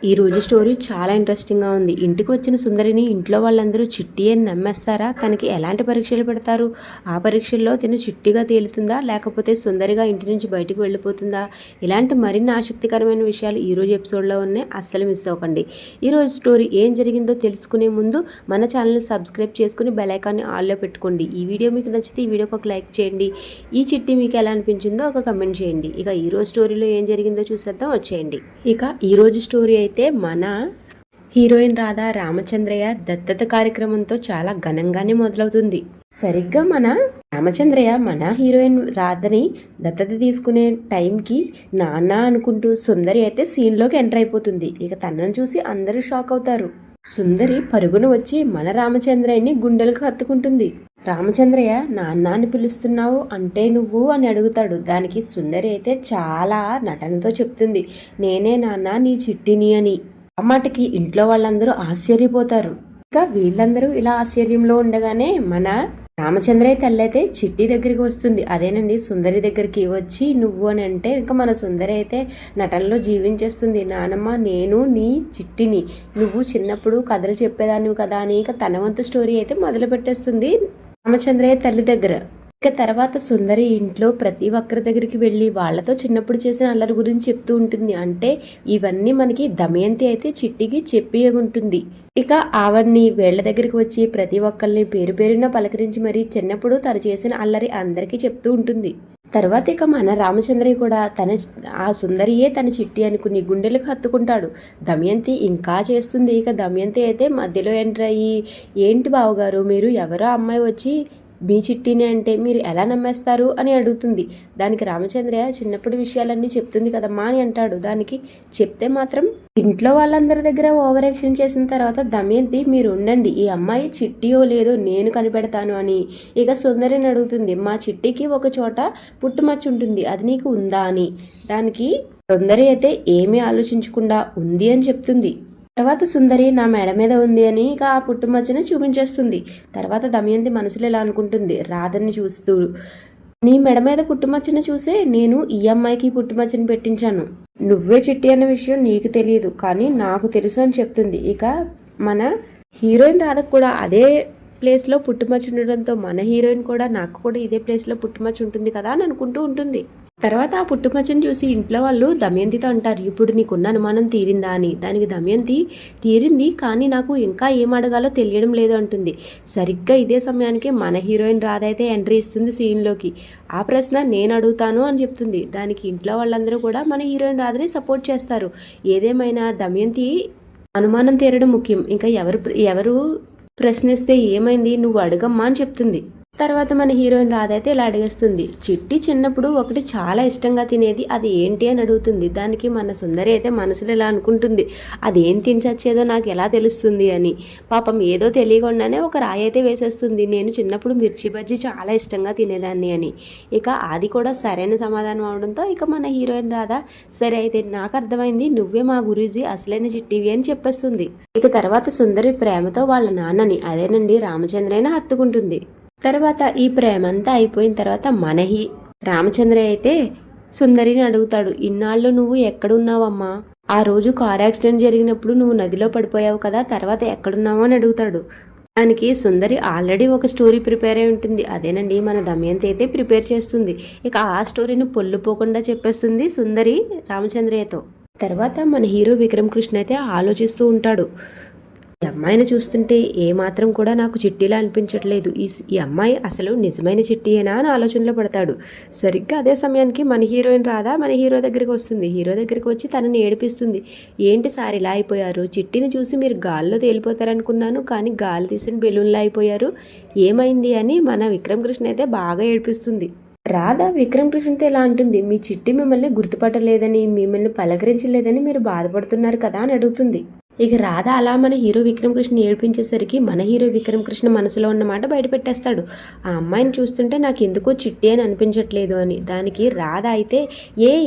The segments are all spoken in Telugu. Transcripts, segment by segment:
ఈ రోజు స్టోరీ చాలా ఇంట్రెస్టింగ్గా ఉంది. ఇంటికి వచ్చిన సుందరిని ఇంట్లో వాళ్ళందరూ చిట్టి అని నమ్మేస్తారా? తనకి ఎలాంటి పరీక్షలు పెడతారు? ఆ పరీక్షల్లో తిను చిట్టిగా తేలుతుందా, లేకపోతే సుందరిగా ఇంటి నుంచి బయటకు వెళ్ళిపోతుందా? ఇలాంటి మరిన్ని ఆసక్తికరమైన విషయాలు ఈరోజు ఎపిసోడ్లో ఉన్నాయి. అస్సలు మిస్ అవ్వకండి. ఈరోజు స్టోరీ ఏం జరిగిందో తెలుసుకునే ముందు మన ఛానల్ని సబ్స్క్రైబ్ చేసుకుని బెల్ ఐకాన్ని ఆల్లో పెట్టుకోండి. ఈ వీడియో మీకు నచ్చితే ఈ వీడియోకి ఒక లైక్ చేయండి. ఈ చిట్టి మీకు ఎలా అనిపించిందో ఒక కమెంట్ చేయండి. ఇక ఈరోజు స్టోరీలో ఏం జరిగిందో చూసేద్దాం, వచ్చేయండి. ఇక ఈరోజు స్టోరీ అయితే మన హీరోయిన్ రాధా రామచంద్రయ్య దత్తత కార్యక్రమంతో చాలా ఘనంగానే మొదలవుతుంది. సరిగ్గా మన రామచంద్రయ్య మన హీరోయిన్ రాధని దత్తత తీసుకునే టైంకి నాన్న అనుకుంటూ సుందరి అయితే సీన్లోకి ఎంటర్ అయిపోతుంది. ఇక తనను చూసి అందరూ షాక్ అవుతారు. సుందరి పరుగున వచ్చి మన రామచంద్రయ్యని గుండెలకు హత్తుకుంటుంది. రామచంద్రయ్య నాన్న అని పిలుస్తున్నావు అంటే నువ్వు అని అడుగుతాడు. దానికి సుందరి అయితే చాలా నటనతో చెప్తుంది, నేనే నాన్న నీ చిట్టిని అని. ఆ మాటకి ఇంట్లో వాళ్ళందరూ ఆశ్చర్యపోతారు. ఇంకా వీళ్ళందరూ ఇలా ఆశ్చర్యంలో ఉండగానే మన రామచంద్రయ్య తల్లైతే చిట్టి దగ్గరికి వస్తుంది. అదేనండి సుందరి దగ్గరికి వచ్చి నువ్వు అని అంటే ఇంకా మన సుందరి అయితే నటనలో జీవించేస్తుంది. నానమ్మ నేను నీ చిట్టిని, నువ్వు చిన్నప్పుడు కథలు చెప్పేదానివి కదా అని ఇక తన వంతు స్టోరీ అయితే మొదలు పెట్టేస్తుంది రామచంద్రయ్య తల్లి దగ్గర. ఇక తర్వాత సుందరి ఇంట్లో ప్రతి ఒక్కరి దగ్గరికి వెళ్ళి వాళ్ళతో చిన్నప్పుడు చేసిన అల్లరి గురించి చెప్తూ ఉంటుంది. అంటే ఇవన్నీ మనకి దమయంతి అయితే చిట్టికి చెప్పి ఉంటుంది. ఇక అవన్నీ వీళ్ళ దగ్గరికి వచ్చి ప్రతి ఒక్కరిని పేరు పేరున పలకరించి మరీ చిన్నప్పుడు తను చేసిన అల్లరి అందరికీ చెప్తూ ఉంటుంది. తర్వాత ఇక మన రామచంద్రయ్య కూడా ఆ సుందరియే తన చిట్టి అనుకుని గుండెలకు హత్తుకుంటాడు. దమయంతి ఇంకా చేస్తుంది. ఇక దమయంతి అయితే మధ్యలో ఎంటర్ అయ్యి, ఏంటి బావగారు మీరు ఎవరో అమ్మాయి వచ్చి మీ చిట్టిని అంటే మీరు ఎలా నమ్మేస్తారు అని అడుగుతుంది. దానికి రామచంద్రయ్య చిన్నప్పటి విషయాలన్నీ చెప్తుంది కదమ్మా అని అంటాడు. దానికి చెప్తే మాత్రం ఇంట్లో వాళ్ళందరి దగ్గర ఓవర్ యాక్షన్ చేసిన తర్వాత దమయంతి మీరు ఉండండి, ఈ అమ్మాయి చిట్టియో లేదో నేను కనిపెడతాను అని ఇక సుందరిని అడుగుతుంది. మా చిట్టికి ఒక చోట పుట్టుమచ్చ ఉంటుంది, అది నీకు ఉందా అని. దానికి సుందరి అయితే ఏమీ ఆలోచించకుండా ఉంది అని చెప్తుంది. తర్వాత సుందరి నా మెడ మీద ఉంది అని ఇక ఆ పుట్టుమచ్చని చూపించేస్తుంది. తర్వాత దమయంతి మనసులో ఇలా అనుకుంటుంది రాధని చూస్తూ, నీ మెడ మీద పుట్టుమచ్చని చూసే నేను ఈ అమ్మాయికి పుట్టుమచ్చని పెట్టించాను, నువ్వే చిట్టి అన్న విషయం నీకు తెలియదు కానీ నాకు తెలుసు అని చెప్తుంది. ఇక మన హీరోయిన్ రాధకు కూడా అదే ప్లేస్లో పుట్టుమచ్చ ఉండడంతో మన హీరోయిన్ కూడా నాకు కూడా ఇదే ప్లేస్లో పుట్టుమచ్చ ఉంటుంది కదా అని అనుకుంటూ ఉంటుంది. తర్వాత ఆ పుట్టుమచ్చని చూసి ఇంట్లో వాళ్ళు దమయంతితో అంటారు, ఇప్పుడు నీకున్న అనుమానం తీరిందా అని. దానికి దమయంతి తీరింది కానీ నాకు ఇంకా ఏం అడగాలో తెలియడం లేదు అంటుంది. సరిగ్గా ఇదే సమయానికి మన హీరోయిన్ రాధ అయితే ఎంట్రీ ఇస్తుంది సీన్లోకి. ఆ ప్రశ్న నేను అడుగుతాను అని చెప్తుంది. దానికి ఇంట్లో వాళ్ళందరూ కూడా మన హీరోయిన్ రాధని సపోర్ట్ చేస్తారు. ఏదేమైనా దమయంతి అనుమానం తీరడం ముఖ్యం, ఇంకా ఎవరు ప్రశ్నిస్తే ఏమైంది నువ్వు అడగమ్మా అని చెప్తుంది. తర్వాత మన హీరోయిన్ రాధ అయితే ఇలా అడిగేస్తుంది, చిట్టి చిన్నప్పుడు ఒకటి చాలా ఇష్టంగా తినేది, అది ఏంటి అని అడుగుతుంది. దానికి మన సుందరి అయితే మనసులో ఇలా అనుకుంటుంది, అదేం తినచచ్చేదో నాకు ఎలా తెలుస్తుంది అని. పాపం ఏదో తెలియకుండానే ఒక రాయి అయితే వేసేస్తుంది, నేను చిన్నప్పుడు మిర్చి బజ్జీ చాలా ఇష్టంగా తినేదాన్ని అని. ఇక అది కూడా సరైన సమాధానం అవడంతో ఇక మన హీరోయిన్ రాధ సరే అయితే నాకు అర్థమైంది, నువ్వే మా గురూజీ అసలైన చిట్టివి అని చెప్పేస్తుంది. ఇక తర్వాత సుందరి ప్రేమతో వాళ్ళ నాన్నని అదేనండి రామచంద్రయ్యని హత్తుకుంటుంది. తర్వాత ఈ ప్రేమంతా అయిపోయిన తర్వాత రామచంద్రయ్య అయితే సుందరిని అడుగుతాడు, ఇన్నాళ్ళు నువ్వు ఎక్కడున్నావమ్మా, ఆ రోజు కార్ యాక్సిడెంట్ జరిగినప్పుడు నువ్వు నదిలో పడిపోయావు కదా, తర్వాత ఎక్కడున్నావు అని అడుగుతాడు. దానికి సుందరి ఆల్రెడీ ఒక స్టోరీ ప్రిపేర్ అయి ఉంటుంది, అదేనండి మన దమయంతి అయితే ప్రిపేర్ చేస్తుంది. ఇక ఆ స్టోరీని పొల్లుపోకుండా చెప్పేస్తుంది సుందరి రామచంద్రయ్యతో. తర్వాత మన హీరో విక్రమ్ కృష్ణ అయితే ఆలోచిస్తూ ఉంటాడు, ఈ అమ్మాయిని చూస్తుంటే ఏమాత్రం కూడా నాకు చిట్టిలా అనిపించట్లేదు, ఈ అమ్మాయి అసలు నిజమైన చిట్టియేనా అని ఆలోచనలో పడతాడు. సరిగ్గా అదే సమయానికి మన హీరోయిన్ రాధా మన హీరో దగ్గరికి వస్తుంది. హీరో దగ్గరికి వచ్చి తనని ఏడిపిస్తుంది, ఏంటి సార్ ఇలా అయిపోయారు, చిట్టిని చూసి మీరు గాల్లో తేలిపోతారనుకున్నాను కానీ గాలి తీసిన బెలూన్లా అయిపోయారు, ఏమైంది అని మన విక్రమ్ కృష్ణ అయితే బాగా ఏడిపిస్తుంది. రాధా విక్రమ్ కృష్ణతో ఇలా అంటుంది, మీ చిట్టి మిమ్మల్ని గుర్తుపట్టలేదని మిమ్మల్ని పలకరించలేదని మీరు బాధపడుతున్నారు కదా అని అడుగుతుంది. ఇక రాధ అలా మన హీరో విక్రమ్ కృష్ణ ఏడిపించేసరికి మన హీరో విక్రమ్ కృష్ణ మనసులో ఉన్న మాట బయట పెట్టేస్తాడు. ఆ అమ్మాయిని చూస్తుంటే నాకు ఎందుకో చిట్టి అని అనిపించట్లేదు అని. దానికి రాధ అయితే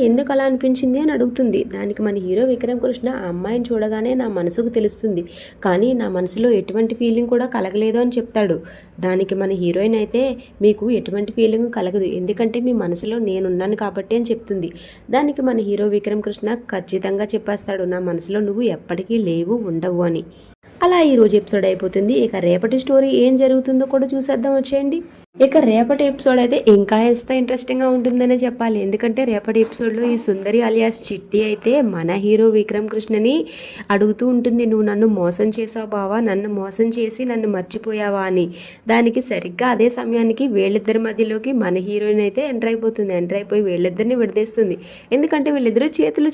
ఎందుకు అలా అనిపించింది అని అడుగుతుంది. దానికి మన హీరో విక్రమ్ కృష్ణ ఆ అమ్మాయిని చూడగానే నా మనసుకు తెలుస్తుంది, కానీ నా మనసులో ఎటువంటి ఫీలింగ్ కూడా కలగలేదు అని చెప్తాడు. దానికి మన హీరోయిన్ అయితే మీకు ఎటువంటి ఫీలింగ్ కలగదు, ఎందుకంటే మీ మనసులో నేనున్నాను కాబట్టి అని చెప్తుంది. దానికి మన హీరో విక్రమ్ కృష్ణ ఖచ్చితంగా చెప్పేస్తాడు, నా మనసులో నువ్వు ఎప్పటికీ లేవు ఉండవు అని. అలా ఈరోజు ఎపిసోడ్ అయిపోతుంది. ఇక రేపటి స్టోరీ ఏం జరుగుతుందో కూడా చూసేద్దాం వచ్చేయండి. ఇక రేపటి ఎపిసోడ్ అయితే ఇంకా ఎంత ఇంట్రెస్టింగ్గా ఉంటుందనే చెప్పాలి. ఎందుకంటే రేపటి ఎపిసోడ్లో ఈ సుందరి అలియాస్ చిట్టి అయితే మన హీరో విక్రమ్ కృష్ణని అడుగుతూ ఉంటుంది, నువ్వు నన్ను మోసం చేసావు బావా, నన్ను మోసం చేసి నన్ను మర్చిపోయావా అని. దానికి సరిగ్గా అదే సమయానికి వీళ్ళిద్దరి మధ్యలోకి మన హీరోయిన్ అయితే ఎంటర్ అయిపోతుంది. ఎంటర్ అయిపోయి వీళ్ళిద్దరిని విడదీస్తుంది. ఎందుకంటే వీళ్ళిద్దరూ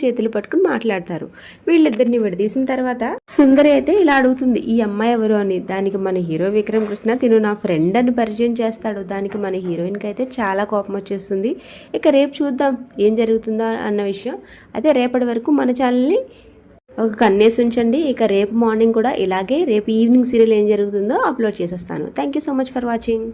చేతులు పట్టుకుని మాట్లాడతారు. వీళ్ళిద్దరిని విడదీసిన తర్వాత సుందరి అయితే ఇలా అడుగుతుంది, ఈ అమ్మాయి ఎవరు అని. దానికి మన హీరో విక్రమ్ కృష్ణ తిను నా ఫ్రెండ్ అని పరిచయం చేస్తాడు. దానికి మన హీరోయిన్కి అయితే చాలా కోపం వచ్చేస్తుంది. ఇక రేపు చూద్దాం ఏం జరుగుతుందో అన్న విషయం. అయితే రేపటి వరకు మన ఛానల్ని ఒక కన్నేసి ఉంచండి. ఇక రేపు మార్నింగ్ కూడా ఇలాగే రేపు ఈవినింగ్ సీరియల్ ఏం జరుగుతుందో అప్లోడ్ చేసేస్తాను. Thank you so much for watching.